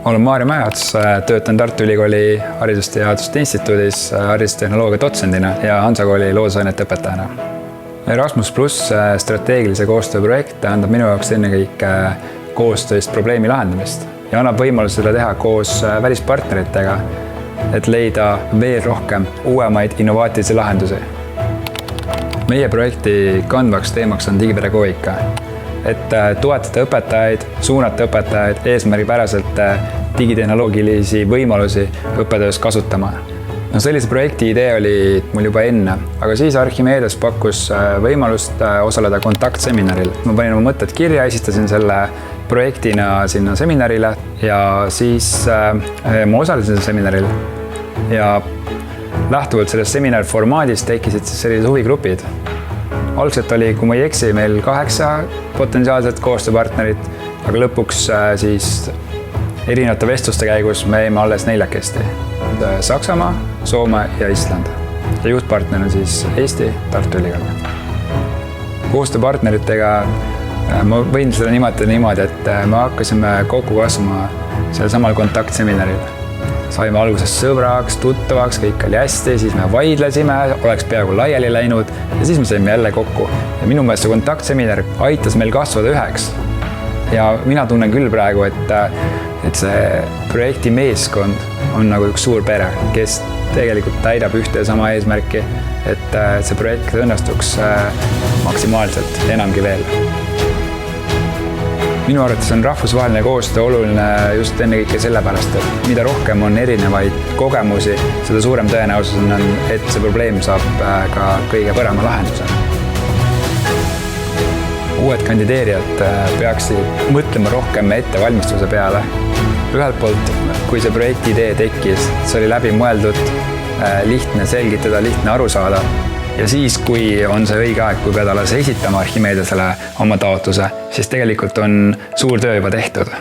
Olen Maarja Mäeots, töötan Tartu Ülikooli Haridusteaduste Instituudis haridustehnoloogia dotsendina ja Hansakooli loodusainete õpetajana. Erasmus+ strateegilise koostöö projekt tähendab minu jaoks ennekõike koostööst probleemi lahendamist ja annab võimaluse seda teha koos välispartneritega, et leida veel rohkem uuemaid innovaatilisi lahendusi. Meie projekti kandvaks teemaks on digipedagoogika, et toetada õpetajaid, suunata õpetajaid eesmärgipäraselt digitehnoloogilisi võimalusi õppetöös kasutama. Sellise projekti idee oli mul juba enne, aga siis Archimedes pakkus võimalust osaleda kontaktseminaril. Ma panin oma mõtted kirja, esitasin selle projektina sinna seminarile ja siis ma osalesin seminaril ja lähtuvalt sellest seminari formaadist tekkisid sellised huvigrupid. Algselt oli, kui ma ei eksi, meil 8 potentsiaalset koostööpartnerit, aga lõpuks siis erinevate vestluste käigus me jäime alles 4. Saksamaa, Soome ja Island. Ja juhtpartner on siis Eesti, Tartu Ülikool. Koostööpartneritega ma võin seda niimoodi, et me hakkasime kokku kasvama sellel samal kontaktseminaril. Saime alguses sõbraks, tuttavaks, kõik oli hästi, siis me vaidlesime, oleks peaaegu laiali läinud ja siis me saime jälle kokku. Ja minu meelest see kontaktseminar aitas meil kasvada üheks. Ja mina tunnen küll praegu, et see projekti meeskond on nagu üks suur pere, kes tegelikult täidab ühte ja sama eesmärki, et see projekt õnnestuks maksimaalselt enamgi veel. Minu arvates on rahvusvaheline koostöö oluline just ennekõike sellepärast, et mida rohkem on erinevaid kogemusi, seda suurem tõenäosus on, et see probleem saab ka kõige parema lahenduse. Uued kandideerijad peaksid mõtlema rohkem ettevalmistuse peale. Ühelt poolt, kui see projekti idee tekkis, see oli läbi mõeldud, lihtne selgitada, lihtne aru saada. Ja siis, kui on see õige aeg, kui pead alles esitama Archimedesele oma taotluse, siis tegelikult on suur töö juba tehtud.